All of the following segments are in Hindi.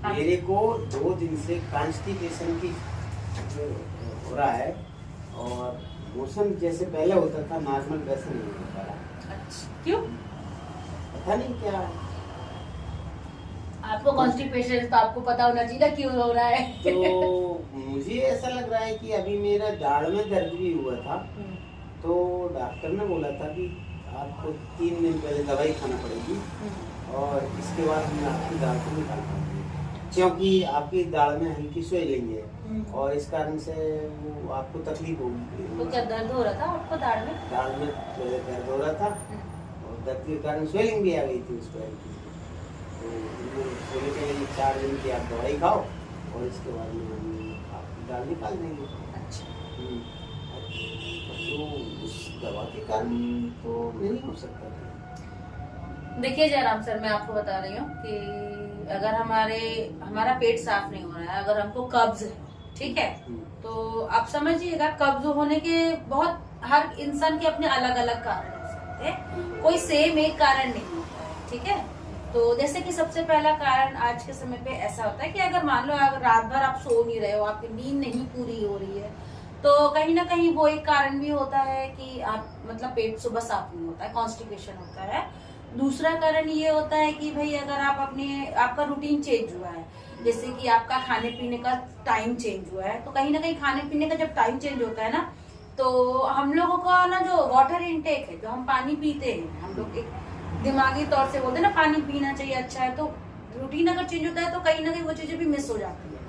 मेरे को 2 दिन से कॉन्स्टिपेशन की हो रहा है और मोशन जैसे पहले होता था नॉर्मल वैसे नहीं हो पा रहा। अच्छा, क्यों? पता नहीं क्या है। आपको कॉन्स्टिपेशन तो आपको पता होना चाहिए ना क्यों हो रहा है। तो मुझे ऐसा लग रहा है कि अभी मेरा दाढ़ में दर्द भी हुआ था, तो डॉक्टर ने बोला था कि आपको 3 दिन पहले दवाई खाना पड़ेगी और इसके बाद हम आपकी दाढ़ को निकाल पाएंगे, क्योंकि आपकी दाढ़ में हल्की स्वेलिंग है और इस कारण से वो आपको तकलीफ होगी। तो क्या दर्द हो रहा था आपको दाढ़ में? दाढ़ में दर्द हो रहा था और दर्द के कारण स्वेलिंग भी आ गई थी उस पर। तो बोले कि 4 दिन की आप दवाई खाओ और इसके बाद में हम आपकी दाढ़ निकाल देंगे। अच्छा। तो उस दवा के कारण तो नहीं हो सकता था। देखिए जयराम सर, मैं आपको बता रही हूँ कि अगर हमारा पेट साफ नहीं हो रहा है, अगर हमको कब्ज है, ठीक है, तो आप समझिएगा कब्ज होने के बहुत हर इंसान के अपने अलग अलग कारण हो सकते हैं, कोई सेम एक कारण नहीं होता है, ठीक है। तो जैसे कि सबसे पहला कारण आज के समय पे ऐसा होता है कि अगर मान लो अगर रात भर आप सो नहीं रहे हो, आपकी नींद नहीं पूरी हो रही है, तो कहीं ना कहीं वो एक कारण भी होता है कि आप मतलब पेट सुबह साफ नहीं होता है, कॉन्स्टिपेशन होता है। दूसरा कारण ये होता है कि भाई अगर आपका रूटीन चेंज हुआ है, जैसे कि आपका खाने पीने का टाइम चेंज हुआ है, तो कहीं ना कहीं खाने पीने का जब टाइम चेंज होता है ना, तो हम लोगों का ना जो वाटर इनटेक है, जो हम पानी पीते हैं, हम लोग एक दिमागी तौर से बोलते हैं ना पानी पीना चाहिए, अच्छा है, तो रूटीन अगर चेंज होता है तो कहीं ना कहीं वो चीजें भी मिस हो जाती है।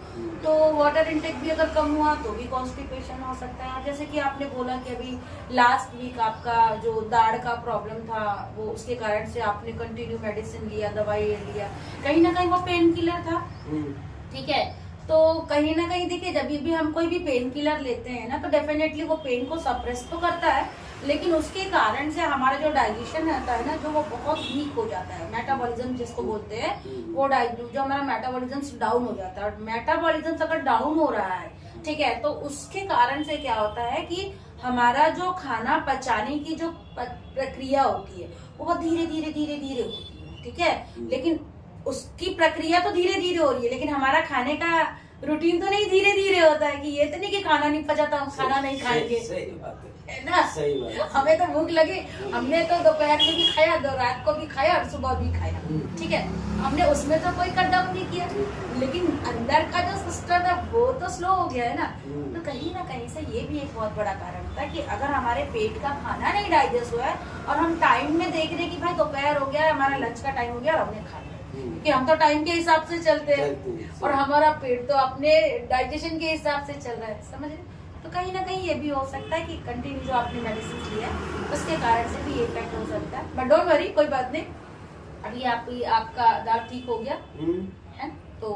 तो वाटर इनटेक भी अगर कम हुआ तो भी कॉन्स्टिपेशन हो सकता है। जैसे कि आपने बोला कि अभी लास्ट वीक आपका जो दाढ़ का प्रॉब्लम था, वो उसके कारण से आपने कंटिन्यू मेडिसिन लिया, दवाई लिया, कहीं ना कहीं वो पेन किलर था, ठीक है। तो कहीं ना कहीं देखिए जब भी हम कोई भी पेन किलर लेते हैं ना, तो डेफिनेटली वो पेन को सप्रेस तो करता है, लेकिन उसके कारण से हमारा जो डाइजेशन रहता है ना, जो वो बहुत वीक हो जाता है, मेटाबॉलिज्म जिसको बोलते हैं, वो जो हमारा मेटाबॉलिज्म डाउन हो जाता है। और मेटाबॉलिज्म अगर डाउन हो रहा है, ठीक है, तो उसके कारण से क्या होता है कि हमारा जो खाना पचाने की जो प्रक्रिया होती है वो बहुत धीरे धीरे धीरे धीरे होती है, ठीक है। लेकिन उसकी प्रक्रिया तो धीरे धीरे हो रही है, लेकिन हमारा खाने का रूटीन तो नहीं धीरे धीरे होता है कि ये तो नहीं कि खाना नहीं पचाता हम खाना नहीं खाएंगे, सही बात है ना। सही बात है। हमें तो भूख लगी, हमने तो दोपहर में भी खाया, रात को भी खाया और सुबह भी खाया, ठीक है, हमने उसमें तो कोई कट डाउन नहीं किया, लेकिन अंदर का जो सिस्टम है वो तो स्लो हो गया है ना। तो कहीं ना कहीं से ये भी एक बहुत बड़ा कारण होता है कि अगर हमारे पेट का खाना नहीं डाइजेस्ट हुआ है और हम टाइम में देख रहे कि भाई दोपहर हो गया, हमारा लंच का टाइम हो गया और हमने खा लिया, क्योंकि हम तो टाइम के हिसाब से चलते हैं और हमारा पेट तो अपने डाइजेशन के हिसाब से चल रहा है, समझ रहे। तो कहीं ना कहीं ये भी हो सकता है कि कंटिन्यू जो आपने मेडिसिन लिया है उसके कारण से भी इफेक्ट हो सकता है, बट डोंट वरी, कोई बात नहीं, अभी आपका दाढ़ ठीक हो गया है, तो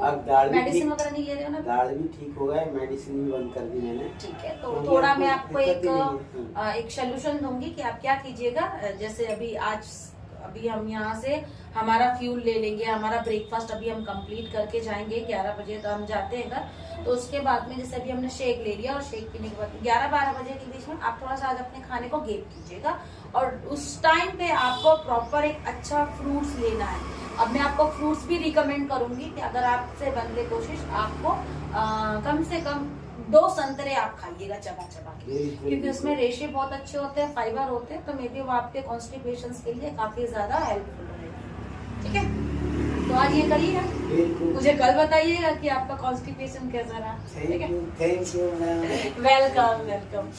मेडिसिन वगैरह नहीं ले रहे हो ना? दाढ़ भी ठीक हो गया, मेडिसिन भी बंद कर दी मैंने, ठीक है। तो थोड़ा मैं आपको एक सोल्यूशन दूंगी कि आप क्या कीजिएगा। जैसे अभी हम यहाँ से हमारा फ्यूल ले लेंगे, हमारा ब्रेकफास्ट अभी हम कंप्लीट करके जाएंगे, 11 बजे तो हम जाते हैं घर। तो उसके बाद में जैसे अभी हमने शेक ले लिया और शेक पीने के बाद 11-12 बजे के बीच में आप थोड़ा सा आज अपने खाने को गैप कीजिएगा और उस टाइम पे आपको प्रॉपर एक अच्छा फ्रूट्स लेना है। अब मैं आपको फ्रूट्स भी रिकमेंड करूंगी कि अगर आपसे बनते कोशिश आपको कम से कम 2 संतरे आप खाइएगा चबा चबा के, क्योंकि उसमें रेशे बहुत अच्छे होते हैं, फाइबर होते हैं, तो मे बी वो आपके कॉन्स्टिपेशन के लिए काफी ज्यादा हेल्पफुल रहेगी, ठीक है। तो आज ये करिएगा, मुझे कल बताइएगा कि आपका कॉन्स्टिपेशन कैसा रहा, ठीक है। Thank you, welcome welcome.